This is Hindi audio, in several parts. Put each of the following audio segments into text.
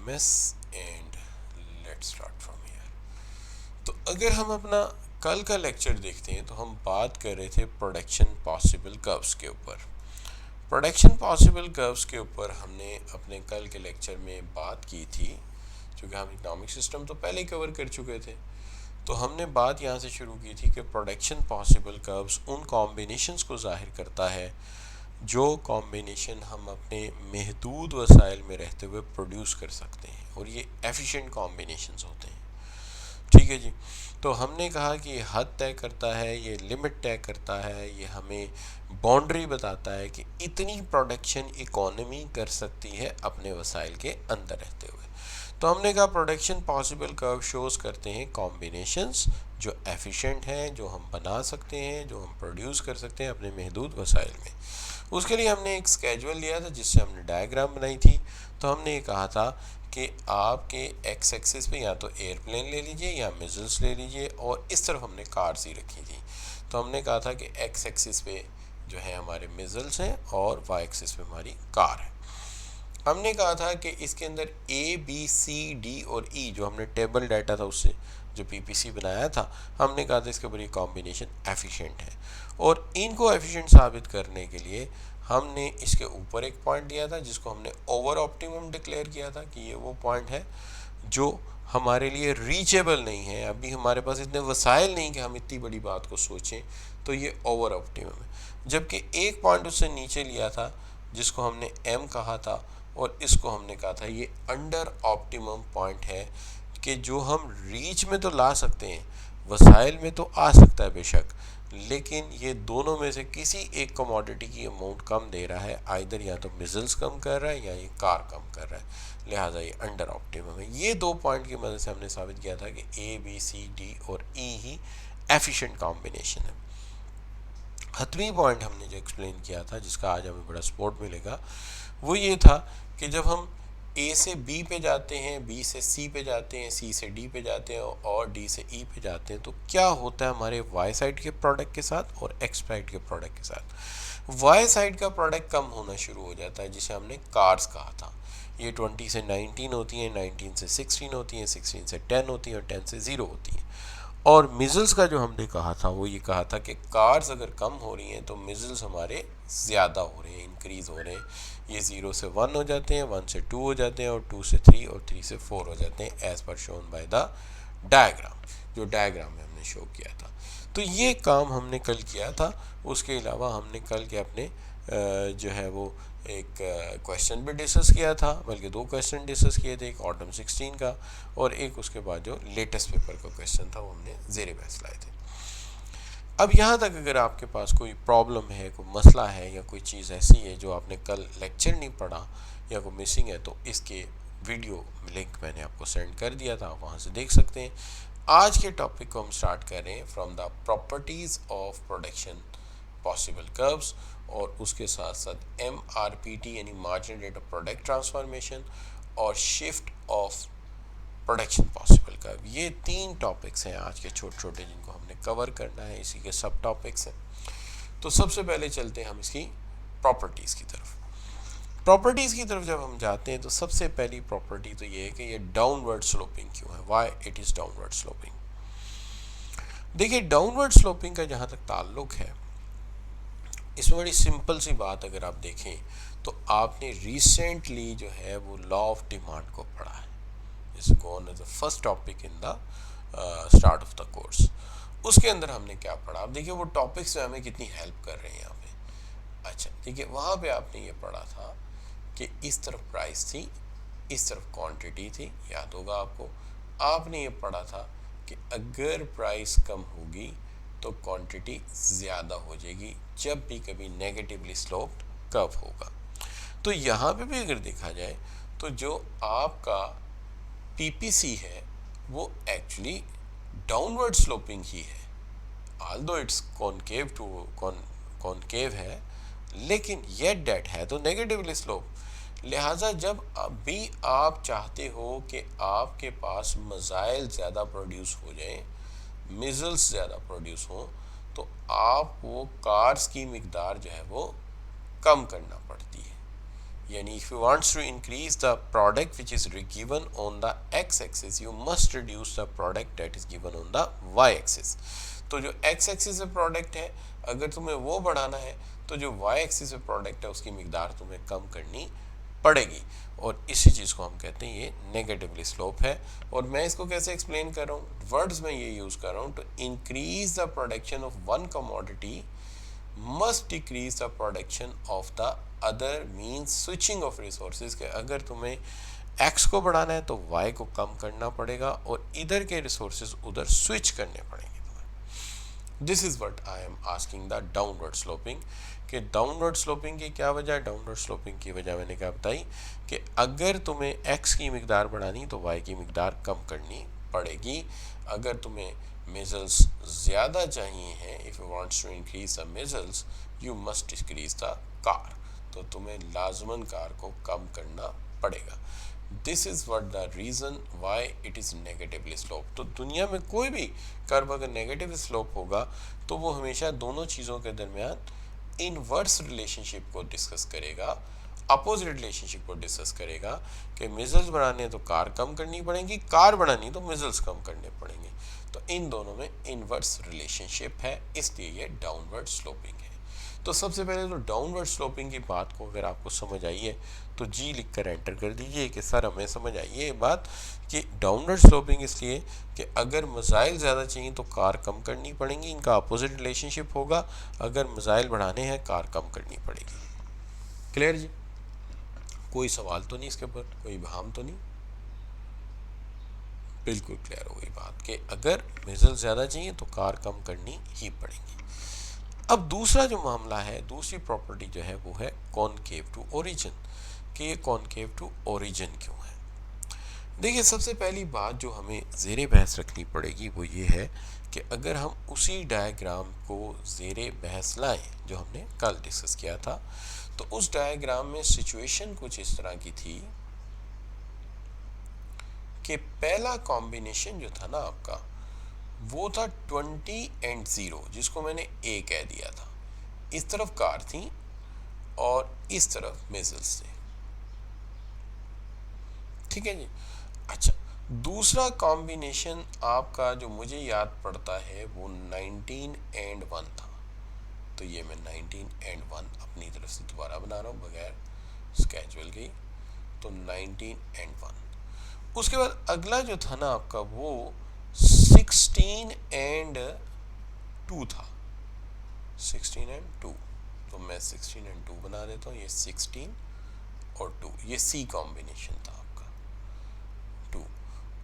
CMS and let's start from here। तो अगर हम अपना कल का लेक्चर देखते हैं तो हम बात कर रहे थे प्रोडक्शन पॉसिबल कर्व्स के ऊपर। प्रोडक्शन पॉसिबल कर्व्स के ऊपर हमने अपने कल के लेक्चर में बात की थी, क्योंकि हम इकोनॉमिक सिस्टम तो पहले ही कवर कर चुके थे। तो हमने बात यहाँ से शुरू की थी कि प्रोडक्शन पॉसिबल कर्व्स उन कॉम्बिनेशंस को जाहिर करता है जो कॉम्बिनेशन हम अपने महदूद वसाइल में रहते हुए प्रोड्यूस कर सकते हैं, और ये एफिशिएंट कॉम्बिनेशंस होते हैं। ठीक है जी। तो हमने कहा कि ये हद तय करता है, ये लिमिट तय करता है, ये हमें बाउंड्री बताता है कि इतनी प्रोडक्शन इकोनॉमी कर सकती है अपने वसाइल के अंदर रहते हुए। तो हमने कहा प्रोडक्शन पॉसिबल कर्व शोज करते हैं कॉम्बिनेशंस जो एफिशिएंट हैं, जो हम बना सकते हैं, जो हम प्रोड्यूस कर सकते हैं अपने महदूद वसाइल में। उसके लिए हमने एक स्केजुअल लिया था जिससे हमने डायग्राम बनाई थी। तो हमने ये कहा था कि आपके एक्स एक्सिस पे या तो एयरप्लेन ले लीजिए या मिजल्स ले लीजिए, और इस तरफ हमने कार्स ही रखी थी। तो हमने कहा था कि एक्स एक्सिस पे जो है हमारे मिजल्स हैं और वाई एक्सिस पे हमारी कार है। हमने कहा था कि इसके अंदर ए बी सी डी और ई जो हमने टेबल डाटा था उससे जो पीपीसी बनाया था, हमने कहा था इसके ऊपर ये कॉम्बिनेशन एफिशिएंट है। और इनको एफिशिएंट साबित करने के लिए हमने इसके ऊपर एक पॉइंट दिया था जिसको हमने ओवर ऑप्टिमम डिक्लेयर किया था कि ये वो पॉइंट है जो हमारे लिए रीचेबल नहीं है। अभी हमारे पास इतने वसाइल नहीं कि हम इतनी बड़ी बात को सोचें, तो ये ओवर ऑप्टिमम है। जबकि एक पॉइंट उससे नीचे लिया था जिसको हमने एम कहा था, और इसको हमने कहा था ये अंडर ऑप्टिमम पॉइंट है कि जो हम रीच में तो ला सकते हैं, वसाइल में तो आ सकता है बेशक, लेकिन ये दोनों में से किसी एक कमोडिटी की अमाउंट कम दे रहा है। आइदर या तो मिजल्स कम कर रहा है या ये कार कम कर रहा है, लिहाजा ये अंडर ऑप्टिमम है। ये दो पॉइंट की मदद से हमने साबित किया था कि ए बी सी डी और ई ही एफिशिएंट कॉम्बिनेशन है। हतवी पॉइंट हमने जो एक्सप्लेन किया था, जिसका आज हमें बड़ा सपोर्ट मिलेगा, वो ये था कि जब हम ए से बी पे जाते हैं, बी से सी पे जाते हैं, सी से डी पे जाते हैं और डी से ई पे जाते हैं, तो क्या होता है हमारे वाई साइड के प्रोडक्ट के साथ और एक्स साइड के प्रोडक्ट के साथ। वाई साइड का प्रोडक्ट कम होना शुरू हो जाता है, जिसे हमने कार्स कहा था। ये 20 से 19 होती हैं, 19 से 16 होती हैं, 16 से 10 होती हैं और 10 से 0 होती हैं। और मिजल्स का जो हमने कहा था वो ये कहा था कि कार्स अगर कम हो रही हैं तो मिजल्स हमारे ज़्यादा हो रहे हैं, इंक्रीज़ हो रहे हैं। ये 0 से 1 हो जाते हैं, 1 से 2 हो जाते हैं और 2 से 3 और 3 से 4 हो जाते हैं, as per shown by the diagram, जो डायग्राम में हमने शो किया था। तो ये काम हमने कल किया था। उसके अलावा हमने कल के अपने जो है वो एक क्वेश्चन भी डिस्कस किया था, बल्कि दो क्वेश्चन डिस्कस किए थे, एक ऑटम 16 का और एक उसके बाद जो लेटेस्ट पेपर का क्वेश्चन था वो हमने ज़ेरे बहस लाए थे। अब यहाँ तक अगर आपके पास कोई प्रॉब्लम है, कोई मसला है या कोई चीज़ ऐसी है जो आपने कल लेक्चर नहीं पढ़ा या कोई मिसिंग है, तो इसके वीडियो लिंक मैंने आपको सेंड कर दिया था, आप वहाँ से देख सकते हैं। आज के टॉपिक को हम स्टार्ट कर रहे हैं from the properties of production possible curves, और उसके साथ साथ MRPT यानी marginal rate of product transformation और shift of production possible curve. ये तीन टॉपिक्स हैं आज के छोटे छोटे जिनको हमने कवर करना है, इसी के सब टॉपिक्स हैं। तो सबसे पहले चलते हैं हम इसकी प्रॉपर्टीज़ की तरफ। प्रॉपर्टीज़ की तरफ जब हम जाते हैं तो सबसे पहली प्रॉपर्टी तो ये है कि ये डाउनवर्ड स्लोपिंग क्यों है, Y it is downward sloping. देखिए, डाउनवर्ड स्लोपिंग का जहाँ तक ताल्लुक है, इसमें बड़ी सिंपल सी बात अगर आप देखें तो आपने रिसेंटली जो है वो लॉ ऑफ डिमांड को पढ़ा है, is gone as the first topic in the start of the course. उसके अंदर हमने क्या पढ़ा, आप देखिए वो टॉपिक्स में हमें कितनी हेल्प कर रहे हैं यहाँ पे। अच्छा देखिए, वहाँ पे आपने ये पढ़ा था कि इस तरफ प्राइस थी, इस तरफ क्वांटिटी थी, याद होगा आपको। आपने ये पढ़ा था कि अगर प्राइस कम होगी तो क्वांटिटी ज़्यादा हो जाएगी जब भी कभी नेगेटिवली स्लोप्ड कर्व होगा। तो यहाँ पे भी अगर देखा जाए तो जो आपका पीपीसी है वो एक्चुअली डाउनवर्ड स्लोपिंग ही है, although it's concave to concave है, लेकिन येट डेट है तो नेगेटिवली स्लोप। लिहाजा जब भी आप चाहते हो कि आपके पास मज़ाइल ज़्यादा प्रोड्यूस हो जाएं, मिजल्स ज़्यादा प्रोड्यूस हों, तो आपको कार्स की मिकदार जो है वो कम करना पड़ती है। यानी if you wants to increase the product which is given on the x axis you must reduce the product that is given on the y axis। तो जो x axis पे प्रोडक्ट है अगर तुम्हें वो बढ़ाना है तो जो y axis पे प्रोडक्ट है उसकी मिकदार तुम्हें कम करनी पड़ेगी, और इसी चीज़ को हम कहते हैं ये नेगेटिवली स्लोप है। और मैं इसको कैसे एक्सप्लेन कर रहा हूँ, वर्ड्स में ये यूज़ कर रहा हूँ, to increase the production of one commodity must decrease the production of the other, means switching of resources के अगर तुम्हें x को बढ़ाना है तो y को कम करना पड़ेगा और इधर के रिसोर्सेज उधर स्विच करने पड़ेंगे तुम्हें। This is what I am asking the downward sloping. कि डाउनवर्ड स्लोपिंग की क्या वजह है, डाउनवर्ड स्लोपिंग की वजह मैंने क्या बताई कि अगर तुम्हें x की मिकदार बढ़ानी तो y की मिकदार कम करनी पड़ेगी। अगर तुम्हें मिजल्स ज़्यादा चाहिए हैं, if you wants to increase the missiles you must decrease the car, तो तुम्हें लाजमन कार को कम करना पड़ेगा। This is what the reason why it is negatively slope. तो दुनिया में कोई भी कर्व अगर नेगेटिव स्लोप होगा तो वो हमेशा दोनों चीज़ों के दरमियान इनवर्स रिलेशनशिप को डिस्कस करेगा, अपोजिट रिलेशनशिप को डिस्कस करेगा कि मिजल्स बढ़ाने तो कार कम करनी पड़ेगी, कार बढ़ानी तो मिजल्स कम करने पड़ेंगे। तो इन दोनों में इनवर्स रिलेशनशिप है, इसलिए ये डाउनवर्ड स्लोपिंग है। तो सबसे पहले तो डाउनवर्ड स्लोपिंग की बात को अगर आपको समझ आई है तो जी लिखकर एंटर कर दीजिए कि सर हमें समझ आई है ये बात कि डाउनवर्ड स्लोपिंग इसलिए कि अगर मसाइल ज़्यादा चाहिए तो कार कम करनी पड़ेंगी, इनका अपोजिट रिलेशनशिप होगा, अगर मसाइल बढ़ाने हैं कार कम करनी पड़ेगी। क्लियर जी? कोई सवाल तो नहीं इसके ऊपर, कोई बहाम तो नहीं? बिल्कुल क्लियर हो गई बात कि अगर मिजल ज़्यादा चाहिए तो कार कम करनी ही पड़ेगी। अब दूसरा जो मामला है, दूसरी प्रॉपर्टी जो है वो है कॉनकेव टू ओरिजिन, कि ये कॉनकेव टू ओरिजिन क्यों है। देखिए सबसे पहली बात जो हमें ज़ेरे बहस रखनी पड़ेगी वो ये है कि अगर हम उसी डायग्राम को ज़ेरे बहस लाएं जो हमने कल डिस्कस किया था, तो उस डायग्राम में सिचुएशन कुछ इस तरह की थी कि पहला कॉम्बिनेशन जो था ना आपका वो था 20 एंड 0, जिसको मैंने A कह दिया था। इस तरफ कार थी और इस तरफ मिजल्स थे, ठीक है जी। अच्छा, दूसरा कॉम्बिनेशन आपका जो मुझे याद पड़ता है वो 19 एंड 1 था। तो ये मैं 19 एंड 1 अपनी तरफ से दोबारा बना रहा हूँ बगैर स्केजुअल के। तो 19 एंड 1। उसके बाद अगला जो था ना आपका वो 16 एंड 2 था, 16 एंड 2। तो मैं 16 एंड 2 बना देता हूँ, ये 16 और 2, ये सी कॉम्बिनेशन था आपका 2।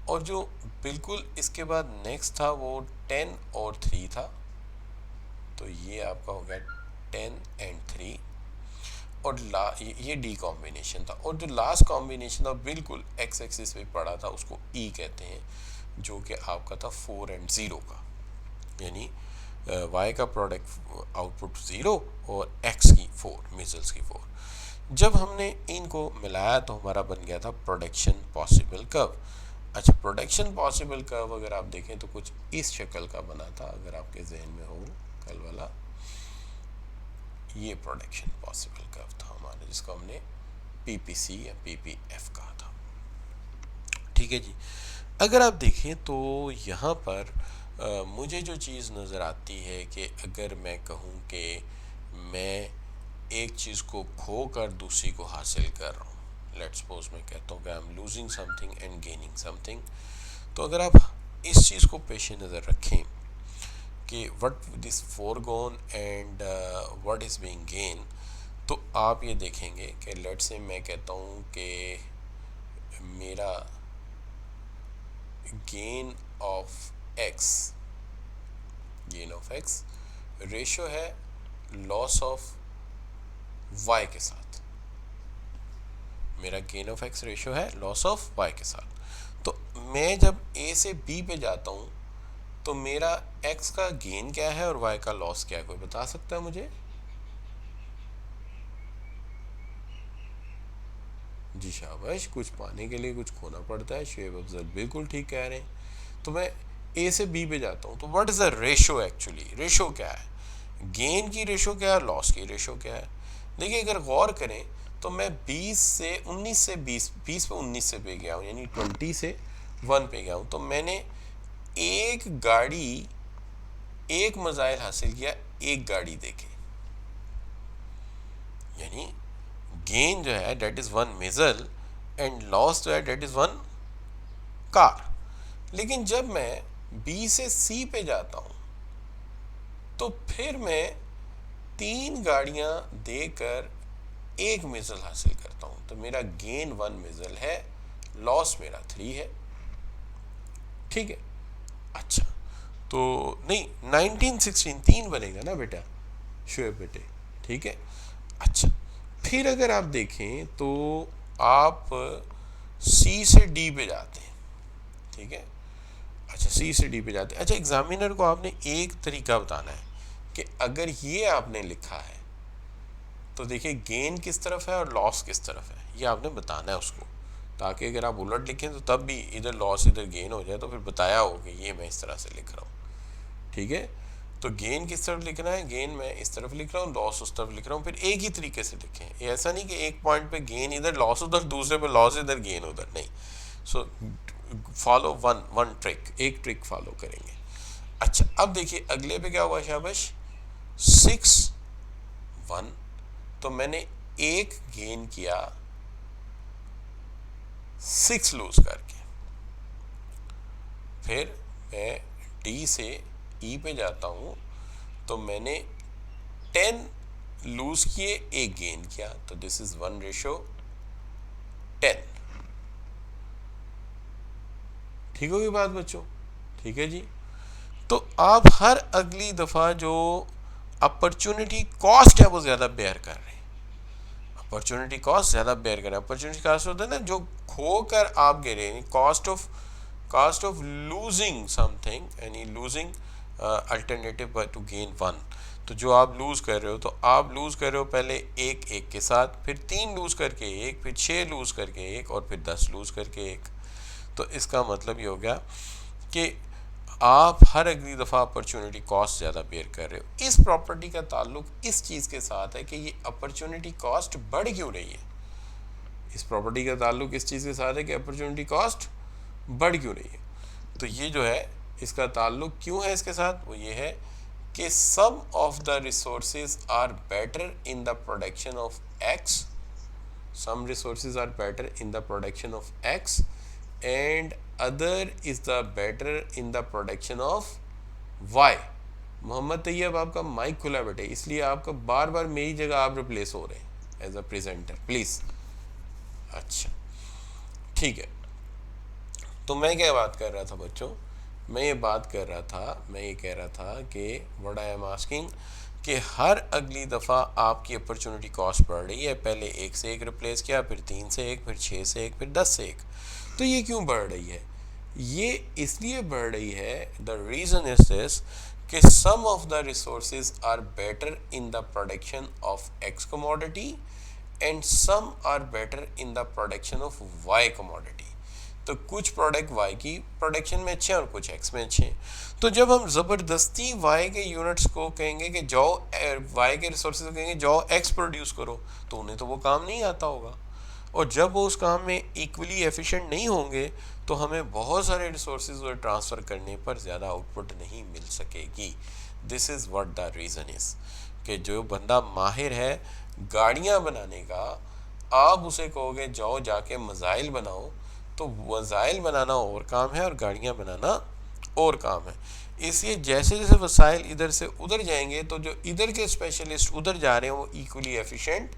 और जो बिल्कुल इसके बाद नेक्स्ट था वो 10 और 3 था, तो ये आपका हो गया 10 एंड 3। और ये डी कॉम्बिनेशन था। और जो लास्ट कॉम्बिनेशन था बिल्कुल एक्स एक्सिस पे पड़ा था, उसको ई कहते हैं, जो कि आपका था 4 एंड 0 का, यानी y का प्रोडक्ट आउटपुट 0 और x की 4, मिजल्स की 4। जब हमने इनको मिलाया तो हमारा बन गया था प्रोडक्शन पॉसिबल कर्व। अच्छा, प्रोडक्शन पॉसिबल कर्व अगर आप देखें तो कुछ इस शक्ल का बना था, अगर आपके जहन में हो कल वाला, ये प्रोडक्शन पॉसिबल कर्व था हमारा, जिसको हमने PPC या PPF कहा था, ठीक है जी। अगर आप देखें तो यहाँ पर मुझे जो चीज़ नज़र आती है कि अगर मैं कहूँ कि मैं एक चीज़ को खो कर दूसरी को हासिल कर रहा हूँ, लेट्स सपोज मैं कहता हूँ कि आई am losing something and gaining something, तो अगर आप इस चीज़ को पेश नज़र रखें कि what this foregone and what is being gain, तो आप ये देखेंगे कि लेट्स से मैं कहता हूँ कि मेरा गेन ऑफ x रेशो है लॉस ऑफ y के साथ। मेरा गेन ऑफ x रेशो है लॉस ऑफ y के साथ। तो मैं जब a से b पे जाता हूँ तो मेरा x का गेन क्या है और y का लॉस क्या है, कोई बता सकता है मुझे? जी शाबाश, कुछ पाने के लिए कुछ खोना पड़ता है, शुएब अफजल बिल्कुल ठीक कह रहे हैं। तो मैं ए से बी पे जाता हूँ तो what is the ratio, actually ratio क्या है, गेन की रेशो क्या है, लॉस की रेशो क्या है। देखिए अगर गौर करें तो मैं 20 से 20 पे 19 से पे गया हूँ, यानी 20 से 1 पे गया हूँ। तो मैंने एक मजाइल हासिल किया एक गाड़ी देके, यानी गेन जो है that is 1 missile and loss जो है डेट इज 1 कार। लेकिन जब मैं बी से सी पे जाता हूं तो फिर मैं 3 गाड़ियां देकर एक मिजल हासिल करता हूं, तो मेरा गेन 1 मिजल है, लॉस मेरा 3 है। ठीक है, अच्छा तो नहीं 1916 3 बनेगा ना बेटा, शुएब बेटे, ठीक है। अच्छा फिर अगर आप देखें तो आप सी से डी पे जाते हैं, ठीक है। अच्छा सी से डी पे जाते हैं। अच्छा एग्जामिनर को आपने एक तरीका बताना है कि अगर ये आपने लिखा है तो देखिए गेन किस तरफ है और लॉस किस तरफ है, ये आपने बताना है उसको, ताकि अगर आप उलट लिखें तो तब भी इधर लॉस इधर गेन हो जाए तो फिर बताया हो कि ये मैं इस तरह से लिख रहा हूँ। ठीक है, तो गेन किस तरफ लिखना है, गेन मैं इस तरफ लिख रहा हूँ, लॉस उस तरफ लिख रहा हूँ, फिर एक ही तरीके से लिखें। ऐसा नहीं कि एक पॉइंट पे गेन इधर लॉस उधर, दूसरे पे लॉस इधर गेन उधर, नहीं। सो फॉलो वन ट्रिक, एक ट्रिक फॉलो करेंगे। अच्छा अब देखिए अगले पे क्या हुआ शाबाश, 6 1, तो मैंने एक गेन किया 6 लूज करके। फिर मैं डी से ई पे जाता हूं तो मैंने 10 लूज किए एक गेन किया, तो दिस इज 1:10। ठीक होगी बात बच्चों, ठीक है जी। तो आप हर अगली दफा जो अपॉर्चुनिटी कॉस्ट है वो ज्यादा बेयर कर रहे हैं, अपॉर्चुनिटी कॉस्ट ज्यादा बेयर कर रहे हैं। अपॉर्चुनिटी कॉस्ट होता है ना जो खोकर आप गिरे, कॉस्ट ऑफ लूजिंग समथिंग, यानी लूजिंग अल्टरनेटिव टू गेन 1। तो जो आप लूज कर रहे हो, तो आप लूज कर रहे हो पहले एक के साथ, फिर 3 लूज करके एक, फिर 6 लूज करके एक, और फिर 10 लूज करके एक। तो इसका मतलब ये हो गया कि आप हर अगली दफ़ा अपॉर्चुनिटी कॉस्ट ज़्यादा बेयर कर रहे हो। इस प्रॉपर्टी का ताल्लुक इस चीज़ के साथ है कि ये अपॉर्चुनिटी कॉस्ट बढ़ क्यों रही है। इस प्रॉपर्टी का ताल्लुक इस चीज़ के साथ है कि अपॉर्चुनिटी कॉस्ट बढ़ क्यों रही है। तो ये जो है इसका ताल्लुक क्यों है इसके साथ, वो ये है कि some of the resources are better in the production of x, some resources are better in the production of X and other is the better in the production of Y। Mohammad Tayyab आपका माइक खुला बेटे, इसलिए आपका बार बार मेरी जगह आप रिप्लेस हो रहे हैं एज अ प्रेजेंटर, प्लीज। अच्छा ठीक है, तो मैं क्या बात कर रहा था बच्चों, मैं ये कह रहा था कि व्हाट आई एम आस्किंग कि हर अगली दफ़ा आपकी अपॉर्चुनिटी कॉस्ट बढ़ रही है। पहले 1 से 1 रिप्लेस किया, फिर 3 से 1, फिर 6 से 1, फिर 10 से 1। तो ये क्यों बढ़ रही है, ये इसलिए बढ़ रही है, द रीज़न इज दिस कि some of the resources are better in the production of x commodity and some are better in the production of Y commodity. तो कुछ प्रोडक्ट वाई की प्रोडक्शन में अच्छे हैं और कुछ एक्स में अच्छे हैं। तो जब हम ज़बरदस्ती वाई के यूनिट्स को कहेंगे कि जाओ, वाई के रिसोर्सेज को कहेंगे जाओ एक्स प्रोड्यूस करो, तो उन्हें तो वो काम नहीं आता होगा। और जब वो उस काम में इक्वली एफिशिएंट नहीं होंगे तो हमें बहुत सारे रिसोर्सेज और ट्रांसफ़र करने पर ज़्यादा आउटपुट नहीं मिल सकेगी। This is what the reason is कि जो बंदा माहिर है गाड़ियाँ बनाने का, आप उसे कहोगे जाओ जाके मज़ाइल बनाओ, तो वसाइल बनाना और काम है और गाड़ियाँ बनाना और काम है। इसलिए जैसे जैसे वसाइल इधर से उधर जाएंगे तो जो इधर के स्पेशलिस्ट उधर जा रहे हैं वो इक्वली एफिशिएंट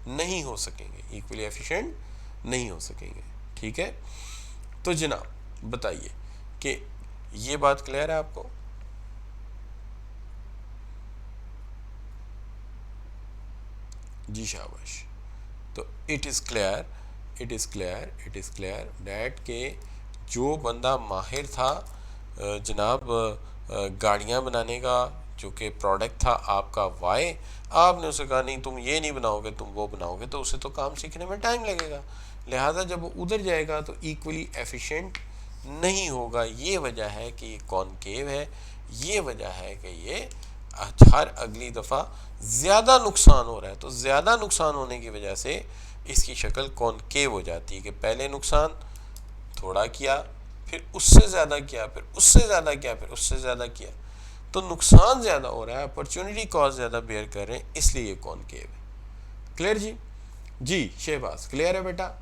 नहीं हो सकेंगे, ठीक है। तो जनाब बताइए कि ये बात क्लियर है आपको। जी शाबाश। तो इट इज़ क्लियर दैट के जो बंदा माहिर था जनाब गाड़ियाँ बनाने का, जो कि प्रोडक्ट था आपका वाई, आपने उसे कहा नहीं तुम ये नहीं बनाओगे तुम वो बनाओगे, तो उसे तो काम सीखने में टाइम लगेगा। लिहाजा जब वो उधर जाएगा तो इक्वली एफिशिएंट नहीं होगा। ये वजह है कि ये कॉनकेव है, ये वजह है कि ये हर अगली दफ़ा ज़्यादा नुकसान हो रहा है, तो ज़्यादा नुकसान होने की वजह से इसकी शक्ल कॉनकेव हो जाती है कि पहले नुकसान थोड़ा किया, फिर उससे ज़्यादा किया, फिर उससे ज़्यादा किया, फिर उससे ज़्यादा किया, तो नुकसान ज़्यादा हो रहा है, अपॉर्चुनिटी कॉस्ट ज़्यादा बेयर कर रहे हैं, इसलिए ये कॉनकेव है। क्लियर जी? जी शहबाज, क्लियर है बेटा?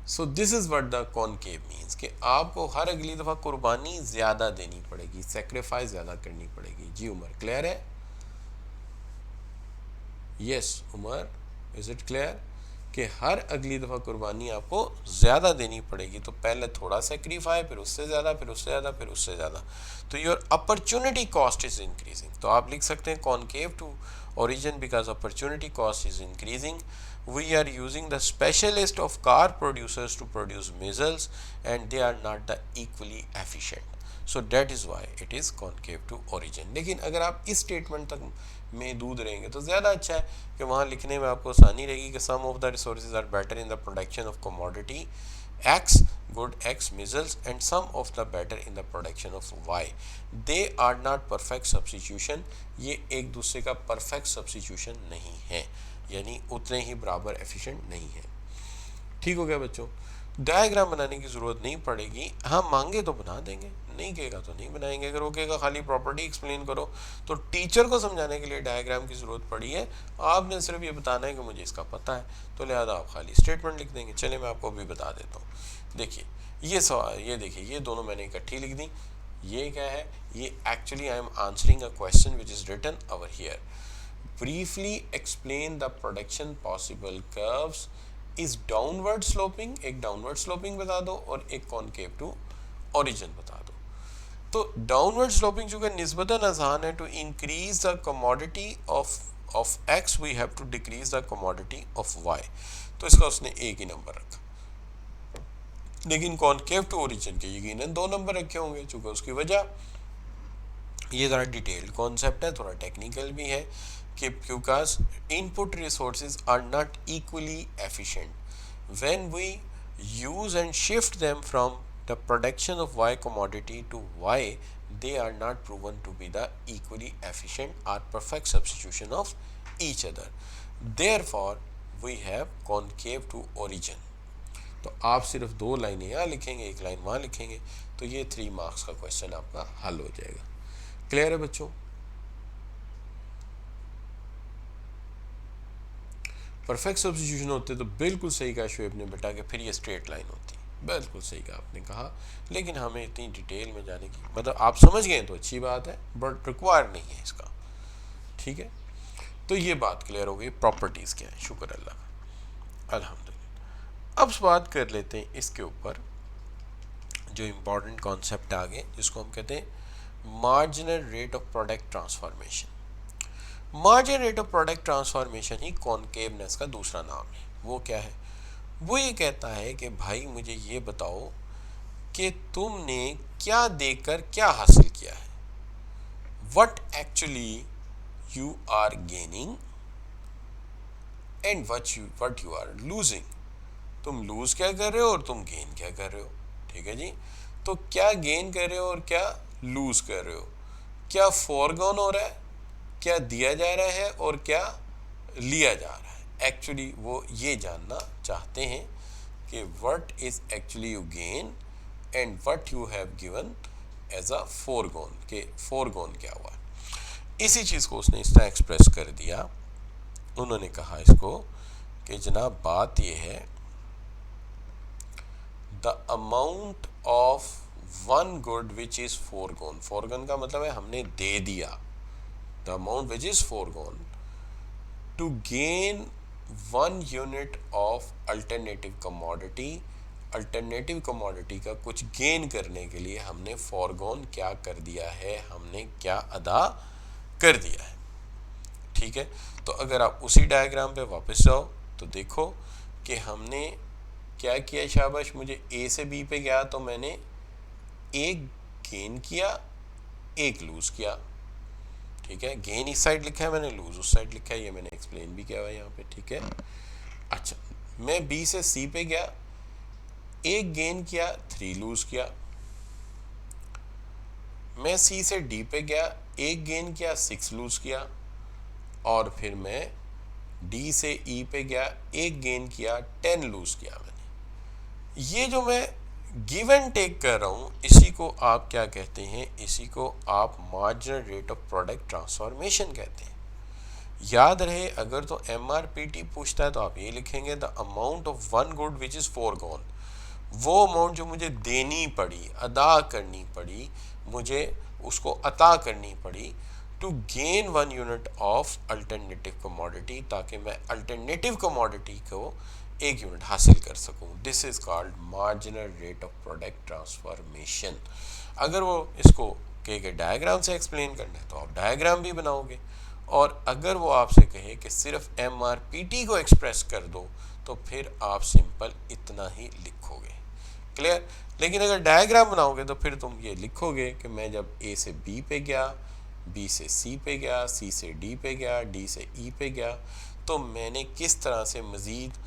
So this is what the concave means कि आपको हर अगली दफ़ा कुर्बानी ज़्यादा देनी पड़ेगी, सेक्रीफाइस ज़्यादा करनी पड़ेगी। जी उमर, क्लियर है? Yes Umar, is it clear कि हर अगली दफ़ा कुर्बानी आपको ज़्यादा देनी पड़ेगी, तो पहले थोड़ा सेक्रीफाई, फिर उससे ज़्यादा, फिर उससे ज़्यादा, फिर उससे ज़्यादा, तो your opportunity cost is increasing. तो आप लिख सकते हैं concave to origin because opportunity cost is increasing. We are using the specialist of car producers to produce missiles and they are not the equally efficient. So that is why it is concave to origin. लेकिन अगर आप इस स्टेटमेंट तक में दूध रहेंगे तो ज़्यादा अच्छा है कि वहाँ लिखने में आपको आसानी रहेगी कि some of the resources are better in the production of commodity X, good X missiles, and some of the better in the production of Y. They are not perfect substitution. ये एक दूसरे का परफेक्ट सब्स्टिट्यूशन नहीं है, यानी उतने ही बराबर एफिशिएंट नहीं है। ठीक हो गया बच्चों? डायग्राम बनाने की ज़रूरत नहीं पड़ेगी, हाँ मांगे तो बना देंगे, नहीं कहेगा तो नहीं बनाएंगे। अगर वो कहेगा खाली प्रॉपर्टी एक्सप्लेन करो, तो टीचर को समझाने के लिए डायग्राम की ज़रूरत पड़ी है, आपने सिर्फ ये बताना है कि मुझे इसका पता है, तो लिहाजा आप खाली स्टेटमेंट लिख देंगे। चलिए मैं आपको भी बता देता हूँ। देखिए ये सवाल, ये देखिए ये दोनों मैंने इकट्ठी लिख दी। ये क्या है? ये actually I am answering a question which is written over here. Briefly explain the production possible curves is downward sloping, एक डाउनवर्ड स्लोपिंग बता दो और एक कॉनकेव टू ओरिजिन बता दो। तो डाउनवर्ड स्लोपिंग चूंकि निस्बतन आसान है, to increase the commodity of X we have to decrease the commodity of Y, तो इसका उसने एक ही नंबर रखा। लेकिन कॉनकेव टू ओरिजिन के यकीनन 2 नंबर रखे होंगे, चूंकि उसकी वजह, ये ज़रा डिटेल्ड कॉन्सेप्ट है, थोड़ा टेक्निकल भी है कि because input resources are not equally efficient when we use and shift them from the production of Y commodity to Y, they are not proven to be the equally efficient or perfect substitution of each other. Therefore, we have concave to origin. तो आप सिर्फ 2 लाइनें यहाँ लिखेंगे, 1 लाइन वहाँ लिखेंगे, तो ये 3 मार्क्स का क्वेश्चन आपका हल हो जाएगा। क्लियर है बच्चों? परफेक्ट सब्स्टिट्यूशन होते तो बिल्कुल सही कहा शुएब ने बेटा कि फिर ये स्ट्रेट लाइन होती, बिल्कुल सही कहा आपने कहा, लेकिन हमें इतनी डिटेल में जाने की, मतलब आप समझ गए तो अच्छी बात है, बट रिक्वायर नहीं है इसका। ठीक है, तो ये बात क्लियर हो गई, प्रॉपर्टीज़ क्या है, शुक्र अल्लाह का, अल्हम्दुलिल्लाह। अब बात कर लेते हैं इसके ऊपर जो इम्पोर्टेंट कॉन्सेप्ट आ गए, जिसको हम कहते हैं marginal rate of product transformation. Marginal rate of product transformation ही कॉनकेवनेस का दूसरा नाम है। वो क्या है? वो ये कहता है कि भाई मुझे ये बताओ कि तुमने क्या देकर क्या हासिल किया है, what actually you are gaining and what you are losing. तुम लूज क्या कर रहे हो और तुम गेन क्या कर रहे हो। ठीक है जी, तो क्या गेन कर रहे हो और क्या लूज कर रहे हो, क्या फॉरगॉन हो रहा है, क्या दिया जा रहा है और क्या लिया जा रहा है। एक्चुअली वो ये जानना चाहते हैं कि what is actually you gain and what you have given as a foregone, के फोरगोन क्या हुआ। इसी चीज़ को उसने इस तरह एक्सप्रेस कर दिया, उन्होंने कहा इसको कि जनाब बात ये है, the amount of one good which is foregone, foregone का मतलब है हमने दे दिया, the amount which is foregone to gain 1 unit of alternative commodity, alternative commodity का कुछ गेन करने के लिए हमने फॉरगोन क्या कर दिया है, हमने क्या अदा कर दिया है। ठीक है, तो अगर आप उसी डायग्राम पे वापस जाओ तो देखो कि हमने क्या किया, शाबाश, मुझे ए से बी पे गया तो मैंने एक गेन किया, एक लूज किया। ठीक है, गेन इस साइड लिखा है मैंने, लूज उस साइड लिखा है, ये मैंने एक्सप्लेन भी किया हुआ है यहाँ पे। ठीक है, अच्छा, मैं बी से सी पे गया, एक गेन किया, 3 लूज किया। मैं सी से डी पे गया, 1 गेन किया, 6 लूज किया, और फिर मैं डी से ई पे गया, 1 गेन किया, 10 लूज किया मैंने। ये जो मैं गिव एंड टेक कर रहा हूं, इसी को आप क्या कहते हैं? इसी को आप marginal rate of product transformation कहते हैं। याद रहे, अगर तो MRPT पूछता है तो आप ये लिखेंगे the amount of one good which is foregone. वो अमाउंट जो मुझे देनी पड़ी, अदा करनी पड़ी, मुझे उसको अता करनी पड़ी to gain 1 unit of alternative commodity, ताकि मैं अल्टरनेटिव कमोडिटी को 1 यूनिट हासिल कर सकूं। This is called marginal rate of product transformation. अगर वो इसको के डायग्राम से एक्सप्लेन करना है तो आप डायग्राम भी बनाओगे, और अगर वो आपसे कहे कि सिर्फ MRPT को एक्सप्रेस कर दो तो फिर आप सिंपल इतना ही लिखोगे। क्लियर? लेकिन अगर डायग्राम बनाओगे तो फिर तुम ये लिखोगे कि मैं जब A से B पे गया, B से C पे गया, C से D पे गया, D से E पे गया, तो मैंने किस तरह से मज़ीद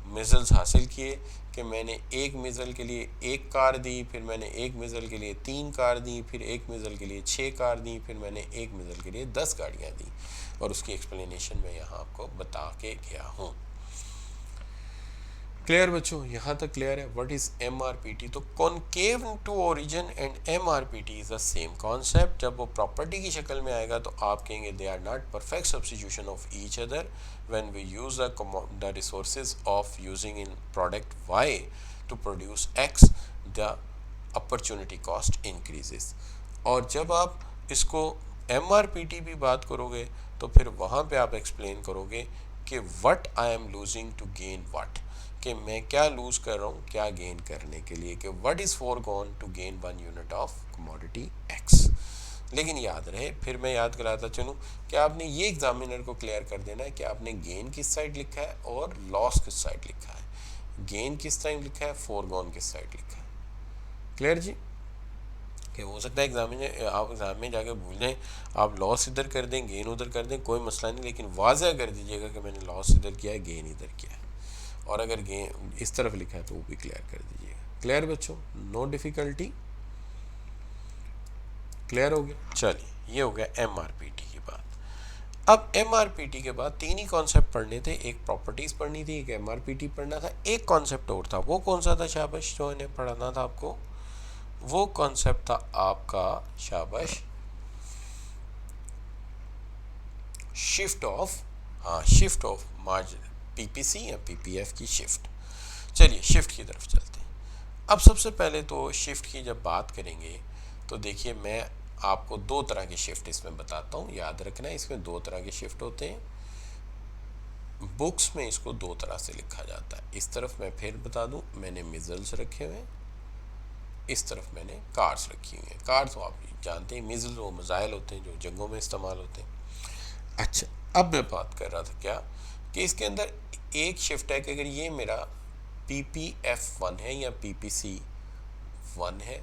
मिज़ल्स हासिल किए कि मैंने एक मिज़ल के लिए 1 कार दी, फिर मैंने एक मिज़ल के लिए 3 कार दी, फिर एक मिज़ल के लिए 6 कार दी, फिर मैंने एक मिज़ल के लिए 10 गाड़ियाँ दी, और उसकी एक्सप्लेनेशन मैं यहाँ आपको बता के गया हूँ। क्लियर बच्चों? यहाँ तक क्लियर है? What is MRPT? तो concave to origin and MRPT is the same concept. जब वो प्रॉपर्टी की शक्ल में आएगा तो आप कहेंगे they are not perfect substitution of each other when we use the resources of using in product Y to produce X, the opportunity cost increases. और जब आप इसको MRPT भी बात करोगे तो फिर वहाँ पे आप एक्सप्लेन करोगे कि what I am losing to gain what, कि मैं क्या लूज कर रहा हूँ क्या गेन करने के लिए, कि what is foregone to gain 1 unit of commodity X। लेकिन याद रहे, फिर मैं याद कराता चलूँ कि आपने ये एग्जामिनर को क्लियर कर देना है कि आपने गेन किस साइड लिखा है और लॉस किस साइड लिखा है। गेन किस टाइम लिखा है, फोरगॉन किस साइड लिखा है। क्लियर जी? कि हो सकता है आप एग्जाम में जाकर भूल जाएं, आप लॉस इधर कर दें, गेन उधर कर दें, कोई मसला नहीं, लेकिन वाज़ह कर दीजिएगा कि मैंने लॉस इधर किया है, गेन इधर किया है, और अगर गेन इस तरफ लिखा है तो वो भी क्लियर कर दीजिएगा। क्लियर बच्चों? No difficulty? क्लियर हो गया? चलिए, ये हो गया MRPT की बात। अब MRPT के बाद 3 ही कॉन्सेप्ट पढ़ने थे, एक प्रॉपर्टीज़ पढ़नी थी, एक MRPT पढ़ना था, एक कॉन्सेप्ट और था। वो कौन सा था शाबाश जो इन्हें पढ़ाना था आपको? वो कॉन्सेप्ट था आपका शाबाश शिफ्ट ऑफ, हाँ शिफ्ट ऑफ मार्जिन, PPC या PPF की शिफ्ट। चलिए शिफ्ट की तरफ चलते हैं। अब सबसे पहले तो शिफ्ट की जब बात करेंगे तो देखिए, मैं आपको 2 तरह की शिफ्ट इसमें बताता हूँ, याद रखना है इसमें 2 तरह के शिफ्ट होते हैं। बुक्स में इसको 2 तरह से लिखा जाता है। इस तरफ मैं फिर बता दूँ, मैंने मिजल्स रखे हुए हैं, इस तरफ मैंने कार्स रखी हुई हैं। कार तो आप जानते हैं, मिजल वो मिसाइल होते हैं जो जंगों में इस्तेमाल होते हैं। अच्छा, अब मैं बात कर रहा था क्या कि इसके अंदर एक शिफ्ट है कि अगर ये मेरा PPF1 है या PPC1 है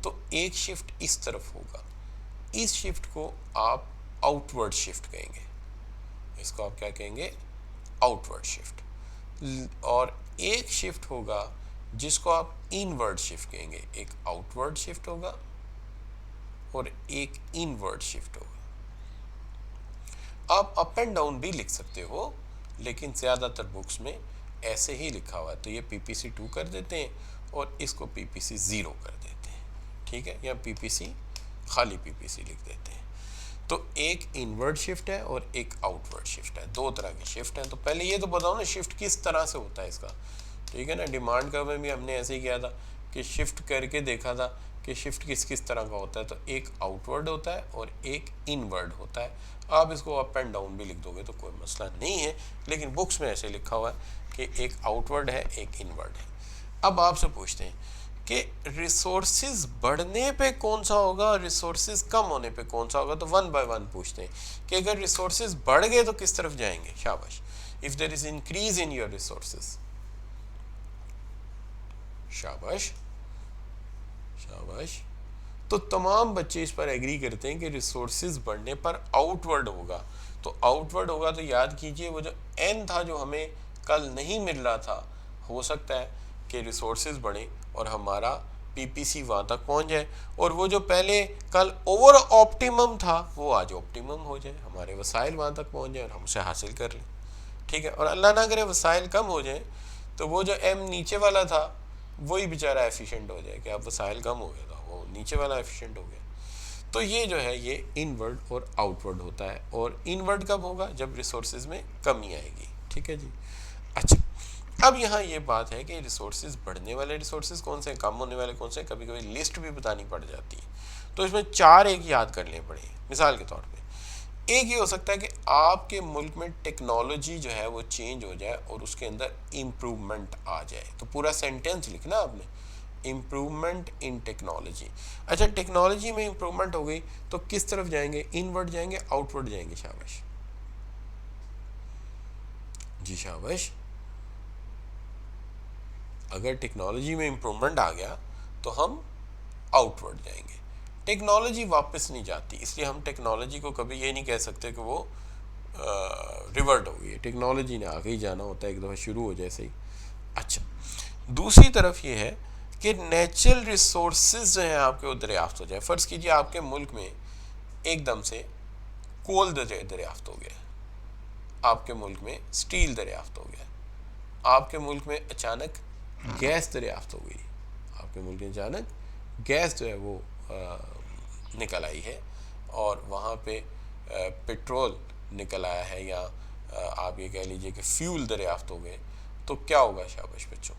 तो एक शिफ्ट इस तरफ होगा। इस शिफ्ट को आप आउटवर्ड शिफ्ट कहेंगे, इसको आप क्या कहेंगे? Outward shift. और एक शिफ्ट होगा जिसको आप इनवर्ड शिफ्ट कहेंगे। एक आउटवर्ड शिफ्ट होगा और एक इनवर्ड शिफ्ट होगा। आप अप एंड डाउन भी लिख सकते हो, लेकिन ज़्यादातर बुक्स में ऐसे ही लिखा हुआ है, तो ये PPC2 कर देते हैं और इसको PPC0 कर देते हैं, ठीक है, या PPC खाली PPC लिख देते हैं। तो एक इनवर्ड शिफ्ट है और एक आउटवर्ड शिफ्ट है, 2 तरह की शिफ्ट है। तो पहले ये तो बताओ ना शिफ्ट किस तरह से होता है इसका, ठीक है ना। डिमांड कर्व में भी हमने ऐसे ही किया था कि शिफ्ट करके देखा था कि शिफ्ट किस किस तरह का होता है। तो एक आउटवर्ड होता है और एक इनवर्ड होता है। आप इसको अप एंड डाउन भी लिख दोगे तो कोई मसला नहीं है, लेकिन बुक्स में ऐसे लिखा हुआ है कि एक आउटवर्ड है एक इनवर्ड है। अब आपसे पूछते हैं कि रिसोर्सेज बढ़ने पे कौन सा होगा और रिसोर्सेज कम होने पे कौन सा होगा। तो 1 बाय 1 पूछते हैं कि अगर रिसोर्सेज बढ़ गए तो किस तरफ जाएंगे। शाबाश, if there is increase in your resources, शाबाश शाबाश। तो तमाम बच्चे इस पर एग्री करते हैं कि रिसोर्सेज बढ़ने पर आउटवर्ड होगा। तो आउटवर्ड होगा तो याद कीजिए वो जो एन था जो हमें कल नहीं मिल रहा था, हो सकता है कि रिसोर्सेज बढ़े और हमारा पीपीसी वहाँ तक पहुँच जाए और वो जो पहले कल ओवर ऑप्टिमम था वो आज ऑप्टिमम हो जाए, हमारे वसाइल वहाँ तक पहुँच जाए और हम उसे हासिल कर लें। ठीक है, और अल्लाह ना करे वसाइल कम हो जाए तो वो जो एम नीचे वाला था वही बेचारा एफिशिएंट हो जाए कि अब वसाइल कम हो गया था, वो नीचे वाला एफिशिएंट हो गया। तो ये जो है ये इनवर्ड और आउटवर्ड होता है, और इनवर्ड कब होगा, जब रिसोर्सेज में कमी आएगी। ठीक है जी। अच्छा, अब यहाँ ये बात है कि रिसोर्सेज बढ़ने वाले रिसोर्सेज कौन से, कम होने वाले कौन से, कभी कभी लिस्ट भी बतानी पड़ जाती है। तो इसमें 4 एक याद कर लें पड़े। मिसाल के तौर पे एक ये हो सकता है कि आपके मुल्क में टेक्नोलॉजी जो है वो चेंज हो जाए और उसके अंदर इम्प्रूवमेंट आ जाए। तो पूरा सेंटेंस लिखना आपने, इम्प्रूवमेंट इन टेक्नोलॉजी। अच्छा, टेक्नोलॉजी में इम्प्रूवमेंट हो गई तो किस तरफ जाएंगे, इनवर्ड जाएंगे आउटवर्ड जाएंगे? शाबाश जी शाबाश। अगर टेक्नोलॉजी में इम्प्रूवमेंट आ गया तो हम आउटवर्ड जाएंगे। टेक्नोलॉजी वापस नहीं जाती, इसलिए हम टेक्नोलॉजी को कभी ये नहीं कह सकते कि वो रिवर्ट हो गई। टेक्नोलॉजी ने आगे ही जाना होता है, एक दफ़ा शुरू हो जैसे ही। अच्छा, दूसरी तरफ ये है कि नेचुरल रिसोर्सेज जो हैं आपके वो दरियाफ्त हो जाए। फ़र्ज़ कीजिए आपके मुल्क में एकदम से कोल दरियाफ्त हो गया, आपके मुल्क में स्टील दरियाफ्त हो गया, आपके मुल्क में अचानक गैस दरियाफ्त हो गई, आपके मुल्क में अचानक गैस जो है वो निकल आई है और वहाँ पे पेट्रोल निकल आया है, या आप ये कह लीजिए कि फ्यूल दरियाफ्त हो गए, तो क्या होगा? शाबाश बच्चों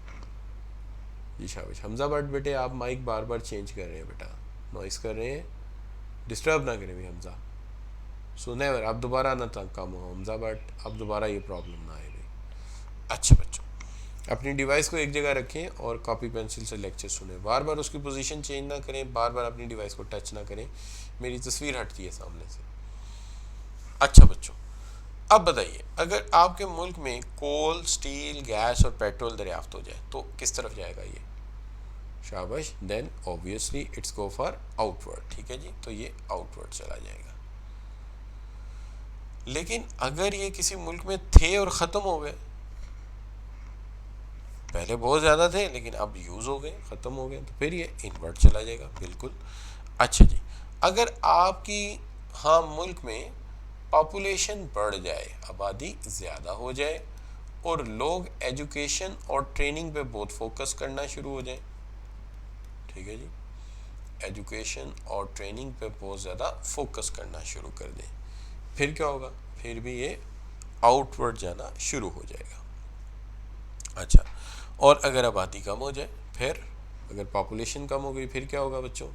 जी शाबाश। हमजा भट्ट बेटे आप माइक बार बार चेंज कर रहे हैं बेटा, नॉइस कर रहे हैं, डिस्टर्ब ना करें भाई हमजा। सो नेवर, आप दोबारा ना तंग काम हो हमजा भट्ट, अब दोबारा ये प्रॉब्लम ना आए भाई। अच्छा बच्चों, अपनी डिवाइस को एक जगह रखें और कॉपी पेंसिल से लेक्चर सुने, बार बार उसकी पोजीशन चेंज ना करें, बार बार अपनी डिवाइस को टच ना करें, मेरी तस्वीर हटती है सामने से। अच्छा बच्चों, अब बताइए अगर आपके मुल्क में कोल, स्टील, गैस और पेट्रोल दरियाफ्त हो जाए तो किस तरफ जाएगा ये? शाबाश, then obviously it's go for outward. ठीक है जी, तो ये आउटवर्ड चला जाएगा। लेकिन अगर ये किसी मुल्क में थे और ख़त्म हो गए, पहले बहुत ज़्यादा थे लेकिन अब यूज़ हो गए, ख़त्म हो गए, तो फिर ये इनवर्ट चला जाएगा। बिल्कुल। अच्छा जी, अगर आपकी हाँ मुल्क में पॉपुलेशन बढ़ जाए, आबादी ज़्यादा हो जाए और लोग एजुकेशन और ट्रेनिंग पे बहुत फोकस करना शुरू हो जाए, ठीक है जी, एजुकेशन और ट्रेनिंग पे बहुत ज़्यादा फोकस करना शुरू कर दें, फिर क्या होगा? फिर भी ये आउटवर्ड जाना शुरू हो जाएगा। अच्छा, और अगर आबादी कम हो जाए, फिर अगर पॉपुलेशन कम हो गई, फिर क्या होगा बच्चों?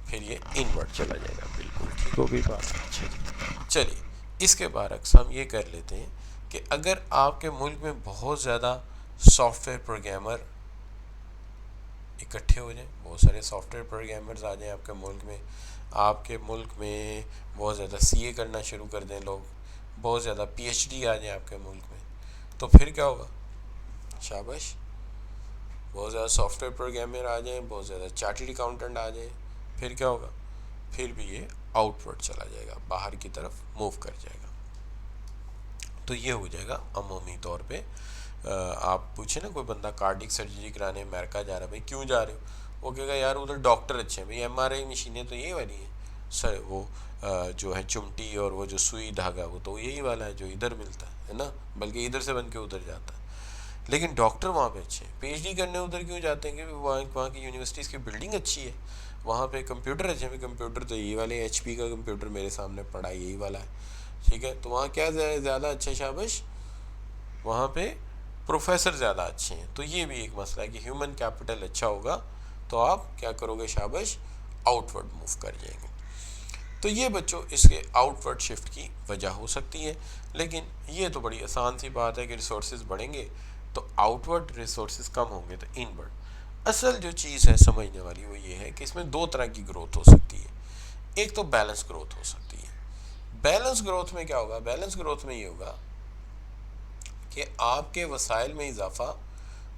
फिर ये इनवर्ट चला जाएगा। बिल्कुल ठीक हो गई बात। अच्छा जी, चलिए इसके बरअक्स हम ये कर लेते हैं कि अगर आपके मुल्क में बहुत ज़्यादा सॉफ्टवेयर प्रोग्रामर इकट्ठे हो जाएं, बहुत सारे सॉफ्टवेयर प्रोग्रामर्स आ जाएं आपके मुल्क में, आपके मुल्क में बहुत ज़्यादा सीए करना शुरू कर दें लोग, बहुत ज़्यादा पीएचडी आ जाए आपके मुल्क में, तो फिर क्या होगा? शाबाश, बहुत ज़्यादा सॉफ्टवेयर प्रोग्रामर आ जाएं, बहुत ज़्यादा चार्टर्ड अकाउंटेंट आ जाएं, फिर क्या होगा? फिर भी ये आउटवर्ड चला जाएगा, बाहर की तरफ मूव कर जाएगा। तो ये हो जाएगा अमूमी तौर पे। आप पूछे ना कोई बंदा कार्डिक सर्जरी कराने अमेरिका जा रहा है, भाई क्यों जा रहे हो? वो कहेगा यार उधर डॉक्टर अच्छे हैं। भाई एमआरआई मशीनें तो यही वाली हैं सर, वो जो है चुमटी और वो जो सुई धागा वो तो यही वाला है जो इधर मिलता है ना, बल्कि इधर से बन के उधर जाता है। लेकिन डॉक्टर वहाँ पे अच्छे हैं। पीएचडी करने उधर क्यों जाते हैं? क्योंकि वहाँ की यूनिवर्सिटीज़ की बिल्डिंग अच्छी है, वहाँ पे कंप्यूटर अच्छे हैं। कंप्यूटर तो यही वाले एचपी का कंप्यूटर मेरे सामने पड़ा यही वाला है, ठीक है। तो वहाँ क्या ज़्यादा अच्छा? शाबाश, वहाँ पे प्रोफेसर ज़्यादा अच्छे हैं। तो ये भी एक मसला है कि ह्यूमन कैपिटल अच्छा होगा तो आप क्या करोगे? शाबाश, आउटवर्ड मूव कर जाएंगे। तो ये बच्चों इसके आउटवर्ड शिफ्ट की वजह हो सकती है। लेकिन ये तो बड़ी आसान सी बात है कि रिसोर्सेज बढ़ेंगे तो आउटवर्ड, रिसोर्सेज कम होंगे तो इनवर्ड। असल जो चीज़ है समझने वाली वो ये है कि इसमें दो तरह की ग्रोथ हो सकती है। एक तो बैलेंस ग्रोथ हो सकती है। बैलेंस ग्रोथ में क्या होगा? बैलेंस ग्रोथ में ये होगा कि आपके वसाइल में इजाफा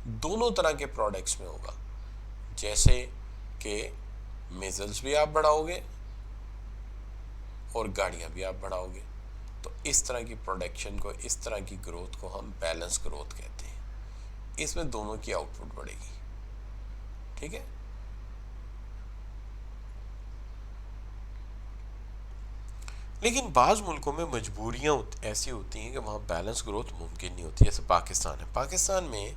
दोनों तरह के प्रोडक्ट्स में होगा, जैसे कि मिजल्स भी आप बढ़ाओगे और गाड़ियाँ भी आप बढ़ाओगे। तो इस तरह की प्रोडक्शन को, इस तरह की ग्रोथ को हम बैलेंस ग्रोथ कहते हैं। इसमें दोनों की आउटपुट बढ़ेगी, ठीक है। लेकिन बाज़ मुल्कों में मजबूरियाँ ऐसी होती हैं कि वहाँ बैलेंस ग्रोथ मुमकिन नहीं होती, जैसे पाकिस्तान है। पाकिस्तान में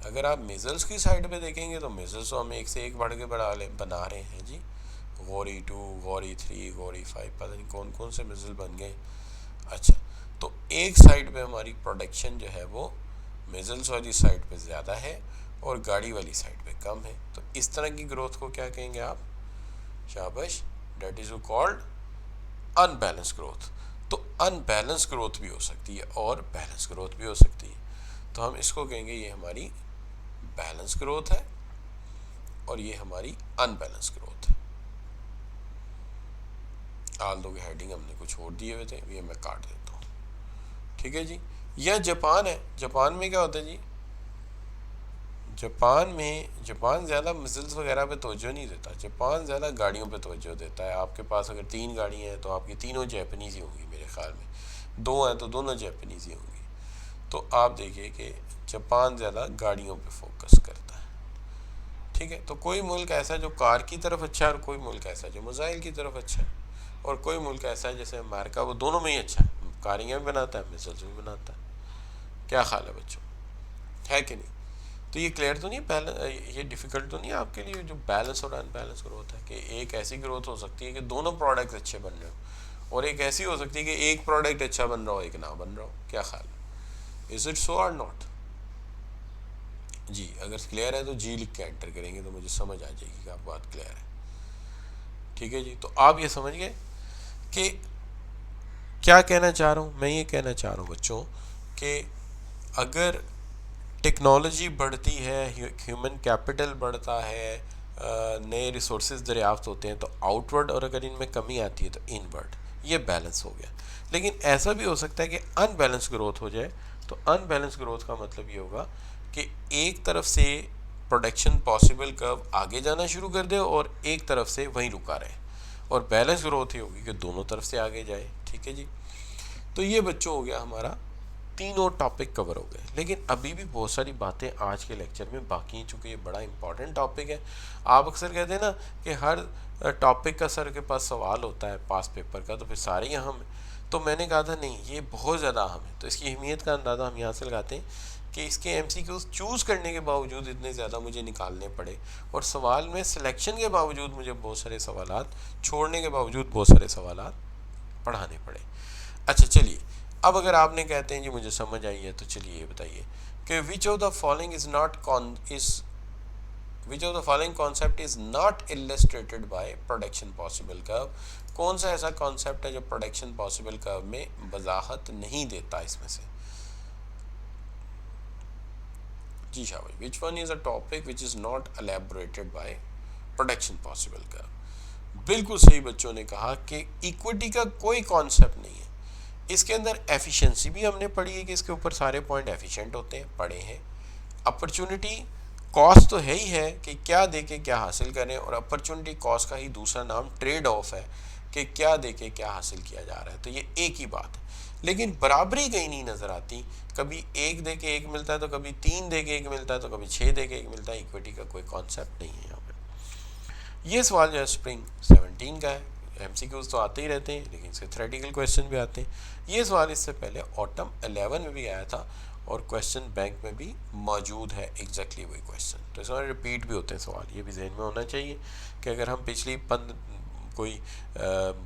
अगर आप मिज़ल्स की साइड पे देखेंगे तो मिज़ल्स तो हम एक से एक बढ़ के बना रहे हैं जी। गौरी 2, गौरी 3, गौरी 5, पता नहीं कौन कौन से मिज़ल बन गए। अच्छा, तो एक साइड पे हमारी प्रोडक्शन जो है वो मिज़ल्स वाली साइड पे ज़्यादा है और गाड़ी वाली साइड पे कम है। तो इस तरह की ग्रोथ को क्या कहेंगे आप? शाबाश, that is called unbalance growth. तो अनबैलेंस ग्रोथ भी हो सकती है और बैलेंस ग्रोथ भी हो सकती है। तो हम इसको कहेंगे ये हमारी बैलेंस ग्रोथ है और ये हमारी अनबैलेंस ग्रोथ है। आल दो की हेडिंग हमने कुछ और दिए हुए थे, ये मैं काट देता हूँ, ठीक है जी। यह जापान है। जापान में क्या होता है जी? जापान ज़्यादा मिसाइल्स वगैरह पे तवज्जो नहीं देता। जापान ज़्यादा गाड़ियों पे तवज्जो देता है। आपके पास अगर 3 गाड़ी हैं तो आपकी तीनों जैपनीज़ ही होंगी मेरे ख्याल में, 2 हैं तो दोनों जैपनीज़ ही होंगी। तो आप देखिए कि जापान ज़्यादा गाड़ियों पे फोकस करता है, ठीक है। तो कोई मुल्क ऐसा है जो कार की तरफ अच्छा है और कोई मुल्क ऐसा है जो मिसाइल की तरफ अच्छा है, और कोई मुल्क ऐसा है जैसे अमेरिका, वो दोनों में ही अच्छा है, कारियाँ भी बनाता है, मिसाइल्स भी बनाता है। क्या ख्याल है बच्चों, है कि नहीं? तो ये क्लियर तो नहीं है, ये डिफ़िकल्ट तो नहीं है आपके लिए जो बैलेंस और अनबैलेंस ग्रोथ है, कि एक ऐसी ग्रोथ हो सकती है कि दोनों प्रोडक्ट्स अच्छे बन रहे हो, और एक ऐसी हो सकती है कि एक प्रोडक्ट अच्छा बन रहा हो एक ना बन रहा हो। क्या ख्याल है? इज़ इट सो और नॉट? जी, अगर क्लियर है तो जी लिख के एंटर करेंगे तो मुझे समझ आ जाएगी कि आप बात क्लियर है, ठीक है जी। तो आप ये समझ गए कि क्या कहना चाह रहा हूँ मैं? ये कहना चाह रहा हूँ बच्चों कि अगर टेक्नोलॉजी बढ़ती है, ह्यूमन कैपिटल बढ़ता है, नए रिसोर्सेज दरियाफ्त होते हैं, तो आउटवर्ड, और अगर इनमें कमी आती है तो इनवर्ड, ये बैलेंस हो गया। लेकिन ऐसा भी हो सकता है कि अनबैलेंस ग्रोथ हो जाए। तो अनबैलेंस ग्रोथ का मतलब ये होगा कि एक तरफ से प्रोडक्शन पॉसिबल कर्व आगे जाना शुरू कर दे और एक तरफ से वहीं रुका रहे, और बैलेंस ग्रोथ ही होगी कि दोनों तरफ से आगे जाए, ठीक है जी। तो ये बच्चों हो गया हमारा, तीनों टॉपिक कवर हो गए। लेकिन अभी भी बहुत सारी बातें आज के लेक्चर में बाकी हैं, चूँकि ये बड़ा इंपॉर्टेंट टॉपिक है। आप अक्सर कहते हैं ना कि हर टॉपिक का सर के पास सवाल होता है पास पेपर का, तो फिर सारे ही अहम हैं। तो मैंने कहा था नहीं, ये बहुत ज़्यादा अहम है। तो इसकी अहमियत का अंदाज़ा हम यहाँ से लगाते हैं कि इसके MCQs चूज़ करने के बावजूद इतने ज़्यादा मुझे निकालने पड़े, और सवाल में सिलेक्शन के बावजूद मुझे बहुत सारे सवालात छोड़ने के बावजूद बहुत सारे सवालात पढ़ाने पड़े। अच्छा चलिए, अब अगर आपने कहते हैं जी मुझे समझ आई है, तो चलिए ये बताइए कि which of the following concept is not illustrated by production possible curve. कौन सा ऐसा कॉन्सेप्ट है जो प्रोडक्शन पॉसिबल कर्व में वजाहत नहीं देता इसमें से? जी शाबाश, which one is a topic which is not elaborated by production possible curve? बिल्कुल सही बच्चों ने कहा कि इक्विटी का कोई कॉन्सेप्ट नहीं है। इसके अंदर एफिशिएंसी भी हमने पढ़ी है कि इसके ऊपर सारे पॉइंट एफिशिएंट होते हैं, पढ़े हैं। अपॉर्चुनिटी कॉस्ट तो है ही है कि क्या दे के क्या हासिल करें, और अपॉर्चुनिटी कॉस्ट का ही दूसरा नाम ट्रेड ऑफ है कि क्या दे के क्या हासिल किया जा रहा है। तो ये एक ही बात है, लेकिन बराबरी कहीं नहीं नज़र आती। कभी एक दे के एक मिलता है, तो कभी 3 दे के एक मिलता है, तो कभी 6 दे के एक मिलता है। इक्विटी का कोई कॉन्सेप्ट नहीं है यहाँ पर। ये सवाल जो है स्प्रिंग 17 का है। MCQs तो आते ही रहते हैं, लेकिन इसके थ्योरेटिकल क्वेश्चन भी आते हैं। ये सवाल इससे पहले ऑटम 11 में भी आया था, और क्वेश्चन बैंक में भी मौजूद है एग्जैक्टली वही क्वेश्चन। तो इसमें रिपीट भी होते हैं सवाल, ये भी जहन में होना चाहिए कि अगर हम पिछली कोई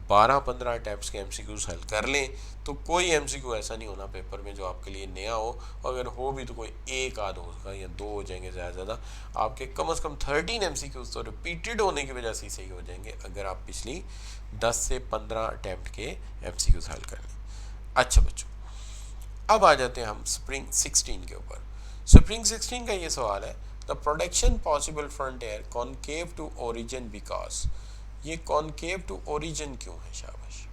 12-15 अटैम्प्ट्स के MCQs हल कर लें तो कोई MCQ ऐसा नहीं होना पेपर में जो आपके लिए नया हो, और अगर हो भी तो कोई एक आध होगा या 2 हो जाएंगे ज़्यादा ज़्यादा। आपके कम से कम 13 MCQs तो रिपीटेड होने की वजह से सही हो जाएंगे अगर आप पिछली 10 से 15 अटैम्प्ट के MCQs हल कर लें। अच्छा बच्चों, अब आ जाते हैं हम स्प्रिंग 16 के ऊपर। स्प्रिंग 16 का ये सवाल है, the production possible frontier concave to origin because. ये कॉनकेव टू ओरिजिन क्यों है? शाबाश,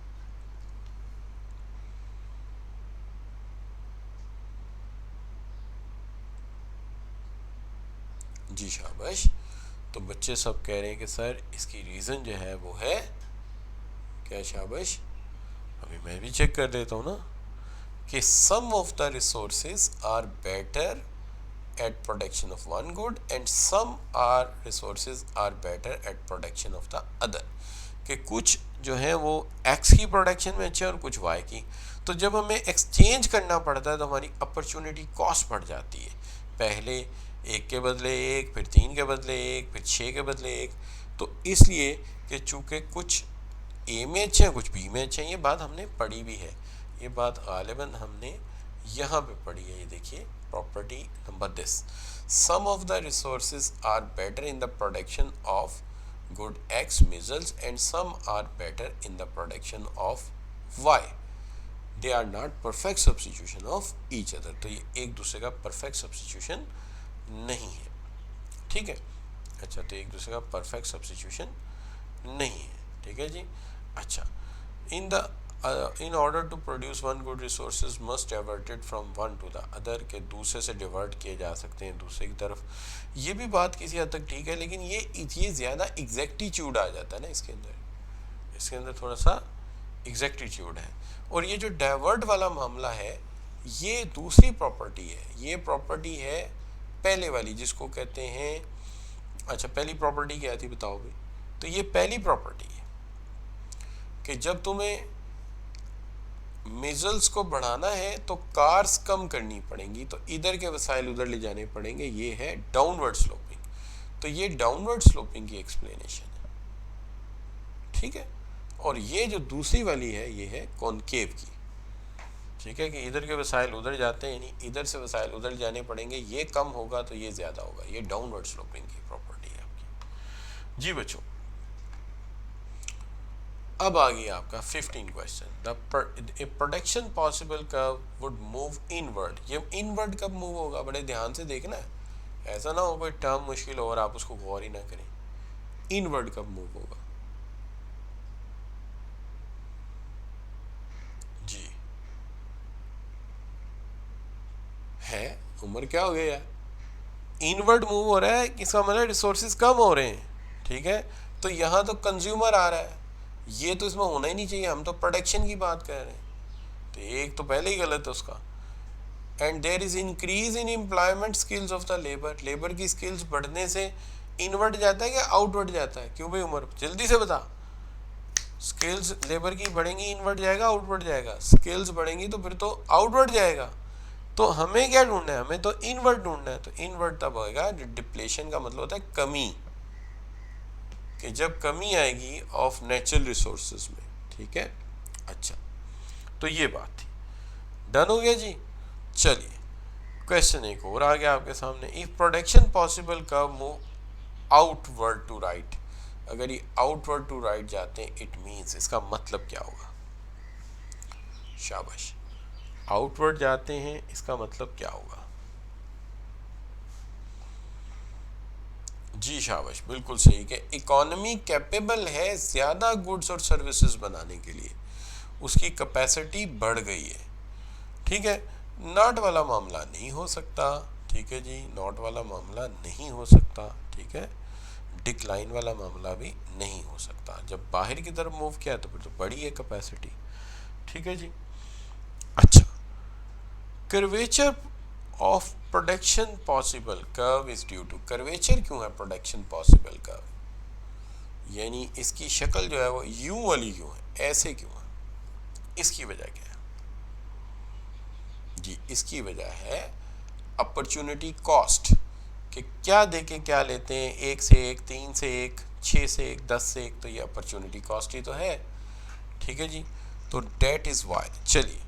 जी शाबाश। तो बच्चे सब कह रहे हैं कि सर इसकी रीज़न जो है वो है क्या? शाबाश, अभी मैं भी चेक कर लेता हूँ ना कि some of the resources are better at production of one good and some are resources are better at production of the other, कि कुछ जो है वो x की प्रोडक्शन में अच्छे और कुछ y की। तो जब हमें एक्सचेंज करना पड़ता है तो हमारी अपॉर्चुनिटी कॉस्ट बढ़ जाती है, पहले एक के बदले एक, फिर 3 के बदले एक, फिर 6 के बदले एक। तो इसलिए कि चूँकि कुछ ए में अच्छे हैं कुछ बी में अच्छे हैं, ये बात हमने पढ़ी भी है, ये बात गालिबन हमने यहाँ पे पढ़ी है। ये देखिए property number this, some of the resources are better in the production of good X missiles and some are better in the production of Y, they are not perfect substitution of each other. तो ये एक दूसरे का परफेक्ट सब्स्टिट्यूशन नहीं है, ठीक है। अच्छा, तो एक दूसरे का परफेक्ट सब्स्टिट्यूशन नहीं है, ठीक है जी। अच्छा, in order to produce one good resources must diverted from one to the other, के दूसरे से डिवर्ट किए जा सकते हैं दूसरे की तरफ। ये भी बात किसी हद तक ठीक है, लेकिन ये ज़्यादा एग्जैक्टिट्यूड आ जाता है ना इसके अंदर थोड़ा सा एग्जैक्टिट्यूड है। और ये जो डाइवर्ट वाला मामला है ये दूसरी प्रॉपर्टी है, ये प्रॉपर्टी है पहले वाली जिसको कहते हैं, अच्छा पहली प्रॉपर्टी क्या थी बताओ भाई। तो ये पहली प्रॉपर्टी है कि जब तुम्हें मिजल्स को बढ़ाना है तो कार्स कम करनी पड़ेंगी, तो इधर के वसाइल उधर ले जाने पड़ेंगे, ये है डाउनवर्ड स्लोपिंग। तो ये डाउनवर्ड स्लोपिंग की एक्सप्लेनेशन है, ठीक है। और ये जो दूसरी वाली है ये है कॉनकेव की, ठीक है, कि इधर के वसाइल उधर जाते हैं, यानी इधर से वसाइल उधर जाने पड़ेंगे, ये कम होगा तो ये ज़्यादा होगा, ये डाउनवर्ड स्लोपिंग की प्रॉपर्टी है आपकी। जी बच्चों, अब आ गया आपका 15 question, the production possible curve would move inward. ये इनवर्ड कब मूव होगा, बड़े ध्यान से देखना है, ऐसा ना हो कोई टर्म मुश्किल हो और आप उसको गौर ही ना करें। इनवर्ड कब मूव होगा जी, है उम्र क्या हो गया यार, इनवर्ड मूव हो रहा है, इसका मतलब रिसोर्सेज कम हो रहे हैं, ठीक है। तो यहाँ तो कंज्यूमर आ रहा है, ये तो इसमें होना ही नहीं चाहिए, हम तो प्रोडक्शन की बात कर रहे हैं, तो एक तो पहले ही गलत है उसका। And there is increase in employment skills of the labour, labour की स्किल्स बढ़ने से इनवर्ड जाता है क्या आउटवर्ड जाता है, क्यों भाई उमर जल्दी से बता। स्किल्स लेबर की बढ़ेंगी इनवर्ड जाएगा आउटवर्ड जाएगा, स्किल्स बढ़ेंगी तो फिर तो आउटवर्ड जाएगा। तो हमें क्या ढूंढना है, हमें तो इनवर्ड ढूंढना है। तो इनवर्ड तब होएगा डिप्लेशन का मतलब होता है कमी, कि जब कमी आएगी ऑफ नेचुरल रिसोर्सेज में, ठीक है। अच्छा, तो ये बात थी, डन हो गया जी। चलिए क्वेश्चन एक और आ गया आपके सामने, if production possible curve move outward to right, अगर ये आउटवर्ड टू राइट जाते हैं इट मीन्स, इसका मतलब क्या होगा, शाबाश, आउटवर्ड जाते हैं इसका मतलब क्या होगा जी, शाबाश, बिल्कुल सही, कि इकोनॉमी कैपेबल है ज़्यादा गुड्स और सर्विसेज बनाने के लिए, उसकी कैपेसिटी बढ़ गई है, ठीक है। नॉट वाला मामला नहीं हो सकता, ठीक है जी, नॉट वाला मामला नहीं हो सकता, ठीक है। डिक्लाइन वाला मामला भी नहीं हो सकता, जब बाहर की तरफ मूव किया तो फिर तो बढ़ी है कैपेसिटी, ठीक है जी। अच्छा, curvature of production possible curve is due to, curvature क्यों है प्रोडक्शन पॉसिबल कर्व, यानी इसकी शक्ल जो है वो यूं वाली क्यों है, ऐसे क्यों है, इसकी वजह क्या है जी, इसकी वजह है अपॉर्चुनिटी कॉस्ट, कि क्या देके क्या लेते हैं, 1 से 1, 3 से 1, 6 से 1, 10 से 1, तो ये अपॉर्चुनिटी कॉस्ट ही तो है, ठीक है जी। तो डेट इज वाई। चलिए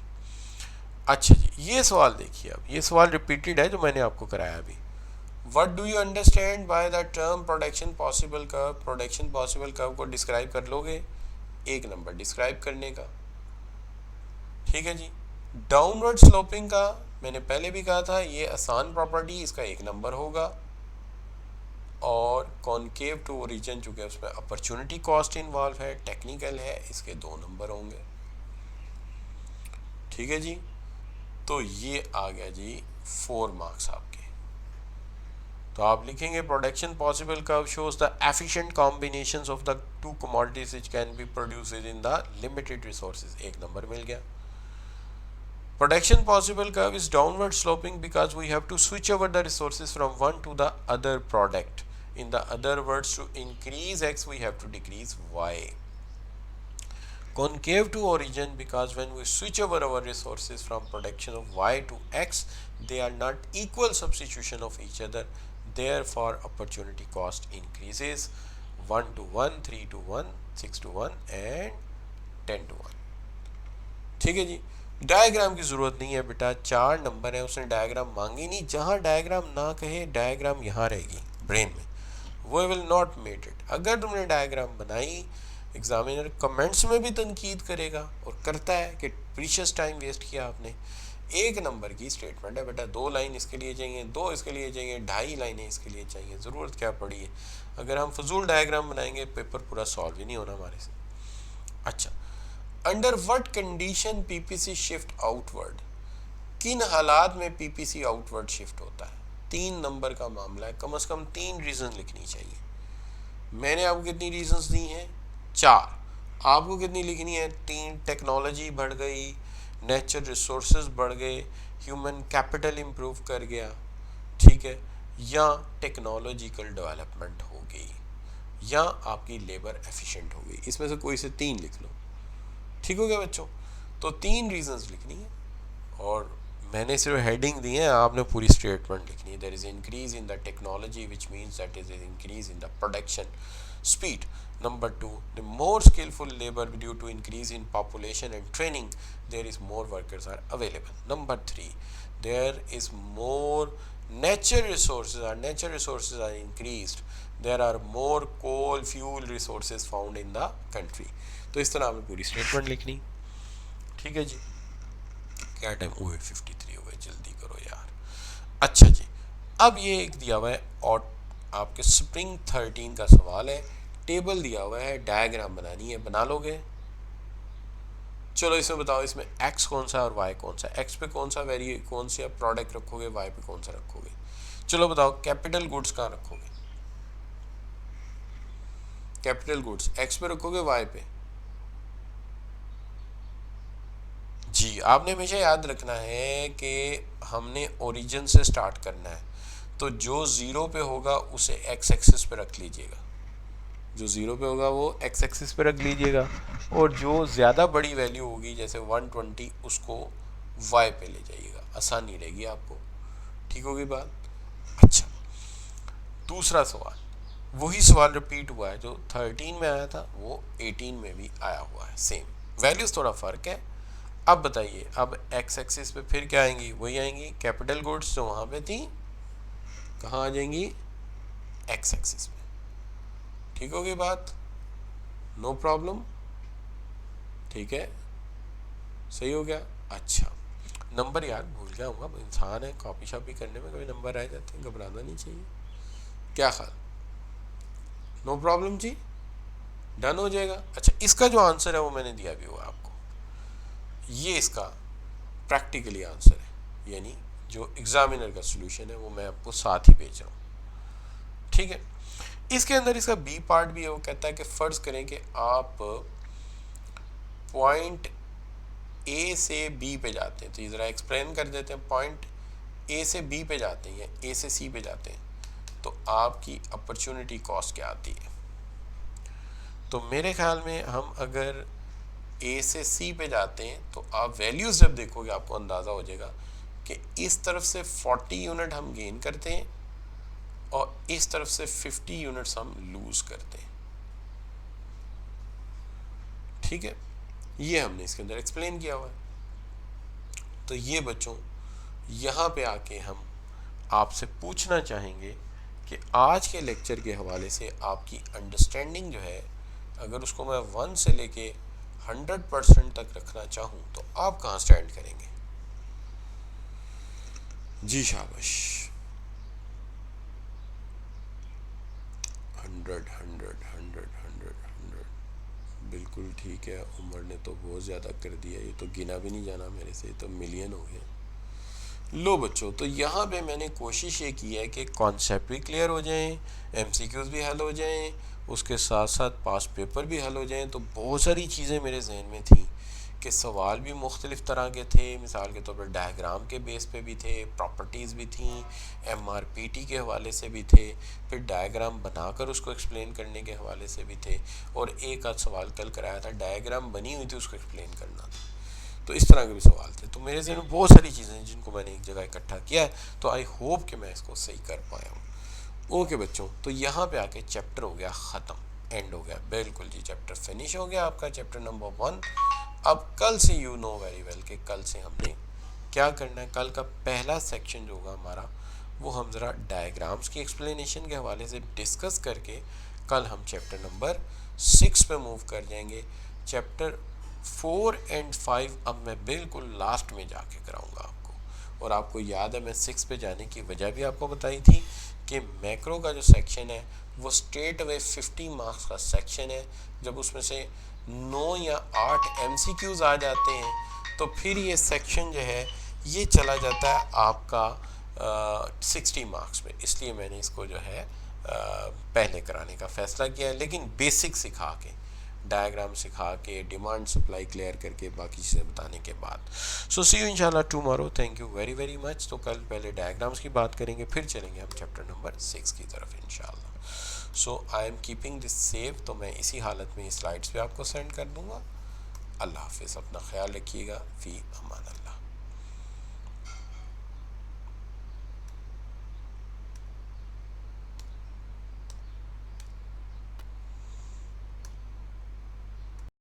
अच्छा जी, ये सवाल देखिए, अब ये सवाल रिपीटेड है जो मैंने आपको कराया अभी। What do you understand by the term production possible curve, production possible curve को डिस्क्राइब कर लोगे, 1 नंबर डिस्क्राइब करने का, ठीक है जी। डाउनवर्ड स्लोपिंग का मैंने पहले भी कहा था, ये आसान प्रॉपर्टी, इसका 1 नंबर होगा। और कॉनकेव टू ओरिजिन चूँकि उसमें अपॉर्चुनिटी कॉस्ट इन्वॉल्व है, टेक्निकल है, इसके 2 नंबर होंगे, ठीक है जी। तो ये आ गया जी 4 मार्क्स आपके। तो आप लिखेंगे production possible curve shows the efficient combinations of the 2 commodities which can be produced in the limited resources, 1 number मिल गया। Production possible curve is downward sloping because we have to switch over the resources from one to the other product. In the other words, to increase x, we have to decrease y. Concave to origin because when we switch over our resources from production of y to x, they are not equal substitution of each other. Therefore, opportunity cost increases 1 to 1, 3 to 1, 6 to 1 and 10 to 1. ठीक है जी, डायग्राम की ज़रूरत नहीं है बेटा, 4 नंबर है, उसने डायग्राम मांगी नहीं, जहाँ डायग्राम ना कहे डायग्राम यहाँ रहेगी ब्रेन में, वो विल नॉट मेड इट। अगर तुमने डायग्राम बनाई, एग्जामिनर कमेंट्स में भी तनकीद करेगा और करता है कि प्रीशियस टाइम वेस्ट किया आपने। 1 नंबर की स्टेटमेंट है बेटा, 2 लाइन इसके लिए चाहिए, 2 इसके लिए चाहिए, 2.5 लाइनें इसके लिए चाहिए, ज़रूरत क्या पड़ी है। अगर हम फजूल डायग्राम बनाएंगे पेपर पूरा सॉल्व ही नहीं होना हमारे से। अच्छा, under what condition PPC shift outward, किन हालात में पीपीसी आउटवर्ड शिफ्ट होता है। 3 नंबर का मामला है, कम से कम 3 रीजन लिखनी चाहिए। मैंने आपको कितनी रीजंस दी हैं? 4। आपको कितनी लिखनी है? 3। टेक्नोलॉजी बढ़ गई, नेचर रिसोर्सेज बढ़ गए, ह्यूमन कैपिटल इम्प्रूव कर गया, ठीक है, या टेक्नोलॉजिकल डेवलपमेंट हो गई, या आपकी लेबर एफिशिएंट हो गई। इसमें से कोई से 3 लिख लो, ठीक हो गया बच्चों। तो 3 रीजंस लिखनी है और मैंने सिर्फ हेडिंग दी है, आपने पूरी स्टेटमेंट लिखनी है। There is increase in the technology which means that is increase in the production speed. Number 2, the more skillful labor due to increase in population and training, there is more workers are available. Number 3, there is more natural resources, our natural resources are increased, there are more coal fuel resources found in the country. तो इस तरह हमें पूरी स्टेटमेंट लिखनी, ठीक है जी। क्या टाइम हुए? 53 हुए, जल्दी करो यार। अच्छा जी, अब ये एक दिया हुआ है और आपके स्प्रिंग 13 का सवाल है, टेबल दिया हुआ है, डायग्राम बनानी है, बना लोगे? चलो इसमें बताओ, इसमें x कौन सा है और y कौन सा है। x पे कौन सा कौन सा प्रोडक्ट रखोगे, y पे कौन सा रखोगे? चलो बताओ, कैपिटल गुड्स कहाँ रखोगे? कैपिटल गुड्स x पे रखोगे, y पे? जी, आपने हमेशा याद रखना है कि हमने ओरिजिन से स्टार्ट करना है, तो जो 0 पे होगा उसे एक्स एक्सिस पे रख लीजिएगा, जो 0 पे होगा वो एक्स एक्सिस पे रख लीजिएगा, और जो ज़्यादा बड़ी वैल्यू होगी जैसे 120 उसको y पे ले जाइएगा, आसानी रहेगी आपको, ठीक होगी बात। अच्छा, दूसरा सवाल, वही सवाल रिपीट हुआ है, जो 13 में आया था वो 18 में भी आया हुआ है, सेम वैल्यूज़, थोड़ा फ़र्क है। अब बताइए, अब एक्स एक्सिस पे फिर क्या आएंगी? वही आएंगी कैपिटल गुड्स जो वहाँ पे थी, कहाँ आ जाएंगी? एक्स एक्सिस पे, ठीक होगी बात, नो प्रॉब्लम, ठीक है, सही हो गया। अच्छा, नंबर यार भूल गया हूँ, इंसान है, कॉपी शॉपी करने में कभी नंबर आ जाते हैं, घबराना नहीं चाहिए, क्या ख्याल? नो प्रॉब्लम जी, डन हो जाएगा। अच्छा, इसका जो आंसर है वो मैंने दिया भी हुआ आपको, ये इसका प्रैक्टिकली आंसर है, यानी जो एग्जामिनर का सॉल्यूशन है वो मैं आपको साथ ही भेज रहा हूँ, ठीक है। इसके अंदर इसका बी पार्ट भी है, वो कहता है कि फ़र्ज़ करें कि आप पॉइंट ए से बी पे जाते हैं, तो ये ज़रा एक्सप्लेन कर देते हैं। पॉइंट ए से बी पे जाते हैं या ए से सी पे जाते हैं, तो आपकी अपॉर्चुनिटी कॉस्ट क्या आती है? तो मेरे ख्याल में हम अगर ए से सी पे जाते हैं तो आप वैल्यूज़ जब देखोगे आपको अंदाज़ा हो जाएगा कि इस तरफ से 40 यूनिट हम गेन करते हैं और इस तरफ से 50 यूनिट्स हम लूज़ करते हैं, ठीक है, ये हमने इसके अंदर एक्सप्लेन किया हुआ है। तो ये बच्चों, यहाँ पे आके हम आपसे पूछना चाहेंगे कि आज के लेक्चर के हवाले से आपकी अंडरस्टैंडिंग जो है, अगर उसको मैं 1 से लेके 100% तक रखना चाहूँ तो आप कहाँ स्टैंड करेंगे? जी शाबाश, 100 बिल्कुल ठीक है। उमर ने तो बहुत ज़्यादा कर दिया, ये तो गिना भी नहीं जाना मेरे से, तो मिलियन हो गया। लो बच्चों, तो यहाँ पे मैंने कोशिश ये की है कि कॉन्सेप्ट भी क्लियर हो जाएं, एमसीक्यूज़ भी हल हो जाएं, उसके साथ साथ पास पेपर भी हल हो जाएं। तो बहुत सारी चीज़ें मेरे जहन में थी कि सवाल भी मुख्तलिफ़ तरह के थे। मिसाल के तौर पर डायग्राम के बेस पे भी थे, प्रॉपर्टीज़ भी थी, MRPT के हवाले से भी थे, फिर डायग्राम बनाकर उसको एक्सप्लेन करने के हवाले से भी थे, और एक आध सवाल कल कराया था डायग्राम बनी हुई थी उसको एक्सप्लेन करना था। तो इस तरह के भी सवाल थे। तो मेरे जहन में बहुत सारी चीज़ें हैं जिनको मैंने एक जगह इकट्ठा किया है, तो आई होप कि मैं इसको सही कर पाया हूँ। ओके बच्चों, तो यहाँ पे आके चैप्टर हो गया ख़त्म, एंड हो गया, बिल्कुल जी, चैप्टर फिनिश हो गया आपका, चैप्टर नंबर 1। अब कल से यू नो वेरी वेल कि कल से हमने क्या करना है। कल का पहला सेक्शन जो होगा हमारा, वो हम ज़रा डायग्राम्स की एक्सप्लेनेशन के हवाले से डिस्कस करके कल हम चैप्टर नंबर 6 पे मूव कर जाएंगे। चैप्टर 4 एंड 5 अब मैं बिल्कुल लास्ट में जाके कराऊंगा आपको। और आपको याद है मैं 6 पे जाने की वजह भी आपको बताई थी कि मैक्रो का जो सेक्शन है वो स्ट्रेट अवे 50 मार्क्स का सेक्शन है। जब उसमें से 9 या 8 MCQs आ जाते हैं तो फिर ये सेक्शन जो है ये चला जाता है आपका 60 मार्क्स में। इसलिए मैंने इसको जो है पहले कराने का फ़ैसला किया है, लेकिन बेसिक सिखा के, डायग्राम सिखा के, डिमांड सप्लाई क्लियर करके, बाकी चीज़ें बताने के बाद। सो सी यू इंशाल्लाह tomorrow. Thank you very very much. तो कल पहले डायग्राम्स की बात करेंगे, फिर चलेंगे हम चैप्टर नंबर 6 की तरफ इंशाल्लाह। So I am keeping this save, तो मैं इसी हालत में स्लाइड्स पे आपको सेंड कर दूंगा। अल्लाह हाफिज़, अपना ख्याल रखिएगा। फ़ी अमान अल्लाह।